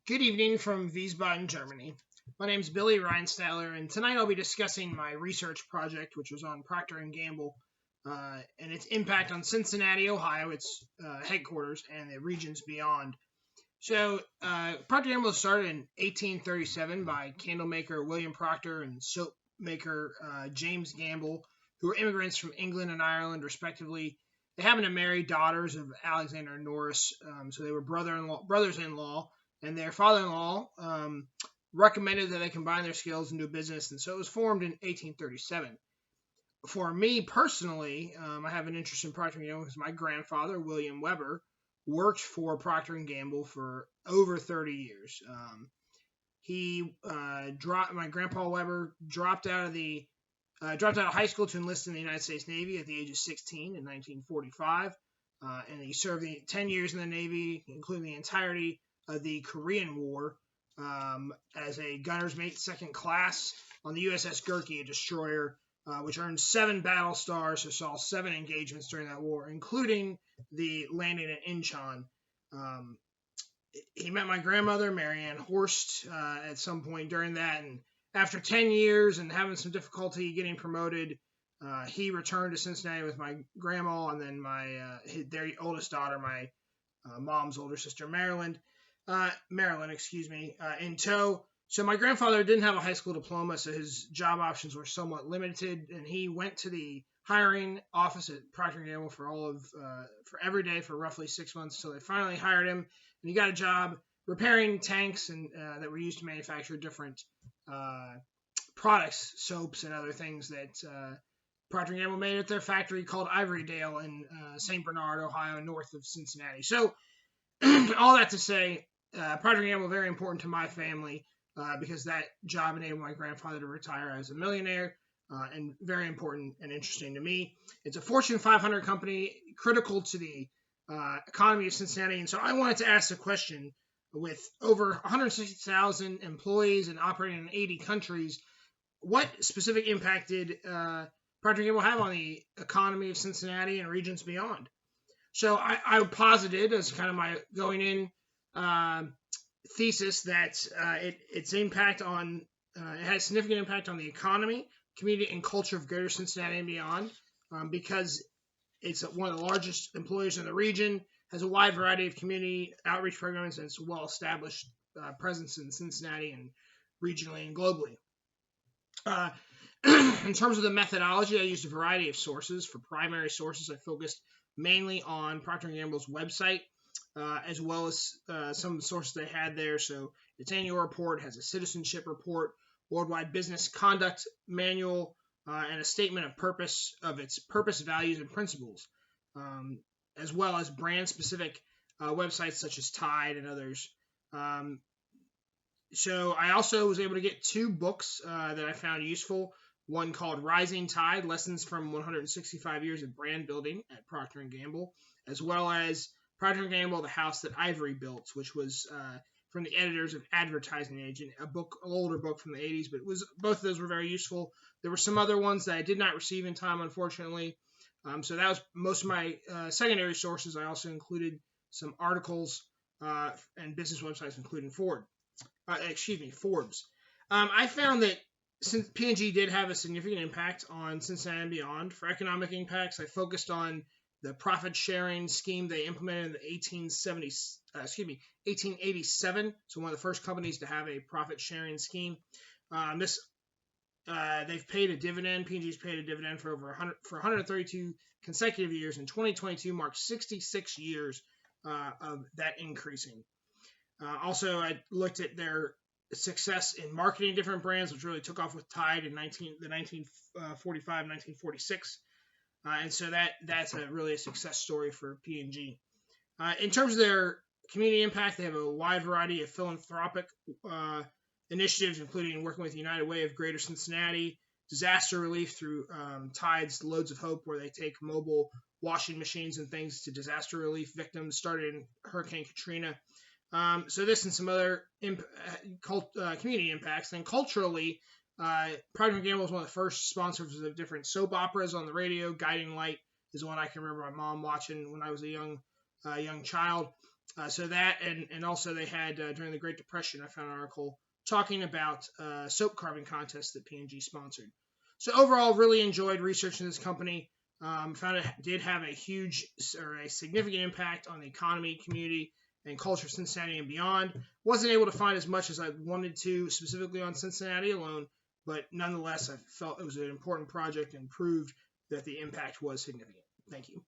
Good evening from Wiesbaden, Germany. My name is Billy Reinstadler, and tonight I'll be discussing my research project, which was on Procter & Gamble and its impact on Cincinnati, Ohio, its headquarters, and the regions beyond. So, Procter & Gamble started in 1837 by candle maker William Procter and soap maker James Gamble, who were immigrants from England and Ireland, respectively. They happened to marry daughters of Alexander Norris, so they were brothers-in-law, and their father-in-law recommended that they combine their skills and do business, and so it was formed in 1837. For me personally, I have an interest in Procter & Gamble because my grandfather, William Weber, worked for Procter & Gamble for over 30 years. My grandpa Weber dropped out of high school to enlist in the United States Navy at the age of 16 in 1945, and he served 10 years in the Navy, including the entirety of the Korean War, as a gunner's mate second class on the USS Gerke, a destroyer, which earned 7 battle stars, so saw 7 engagements during that war, including the landing at Incheon. He met my grandmother, Marianne Horst, at some point during that, and after 10 years and having some difficulty getting promoted, he returned to Cincinnati with my grandma and then their oldest daughter, my mom's older sister, Marilyn, in tow. So my grandfather didn't have a high school diploma, so his job options were somewhat limited, and he went to the hiring office at Procter & Gamble for every day for roughly 6 months until they finally hired him, and he got a job repairing tanks and that were used to manufacture different products, soaps, and other things that Procter & Gamble made at their factory called Ivory in St. Bernard, Ohio, north of Cincinnati. So all that to say, Procter & Gamble very important to my family because that job enabled my grandfather to retire as a millionaire, and very important and interesting to me. It's a Fortune 500 company, critical to the economy of Cincinnati, and so I wanted to ask the question, with over 160,000 employees and operating in 80 countries, what specific impact did Procter & Gamble have on the economy of Cincinnati and regions beyond? So I posited as kind of my going in thesis that it has significant impact on the economy, community, and culture of Greater Cincinnati and beyond, because it's one of the largest employers in the region, has a wide variety of community outreach programs, and it's a well-established presence in Cincinnati and regionally and globally. In terms of the methodology, I used a variety of sources. For primary sources, I focused mainly on Procter & Gamble's website, as well as some of the sources they had there. So its annual report has a citizenship report, worldwide business conduct manual, and a statement of purpose of its purpose, values, and principles, as well as brand-specific websites such as Tide and others. So I also was able to get 2 books that I found useful. One called Rising Tide, Lessons from 165 Years of Brand Building at Procter & Gamble, as well as Procter & Gamble, The House That Ivory Built, which was from the editors of Advertising Agent, an older book from the 80s, but both of those were very useful. There were some other ones that I did not receive in time, unfortunately. So that was most of my secondary sources. I also included some articles and business websites, including Forbes. I found that since P&G did have a significant impact on Cincinnati and beyond. For economic impacts, I focused on the profit-sharing scheme they implemented in the 1887. So one of the first companies to have a profit-sharing scheme. They've paid a dividend. P&G's paid a dividend for 132 consecutive years, and 2022 marks 66 years of that increasing. Also, I looked at their success in marketing different brands, which really took off with Tide in the 1945, 1946, and so that's really a success story for P&G. In terms of their community impact, they have a wide variety of philanthropic initiatives, including working with the United Way of Greater Cincinnati, disaster relief through Tide's Loads of Hope, where they take mobile washing machines and things to disaster relief victims, started in Hurricane Katrina. So this and some other community impacts. Then culturally, Procter & Gamble was one of the first sponsors of different soap operas on the radio. Guiding Light is one I can remember my mom watching when I was a young child. So that, and also they had during the Great Depression, I found an article talking about soap carving contest that P&G sponsored. So overall, really enjoyed researching this company. Found it did have a huge or a significant impact on the economy, community, and culture of Cincinnati and beyond. Wasn't able to find as much as I wanted to specifically on Cincinnati alone, but nonetheless, I felt it was an important project and proved that the impact was significant. Thank you.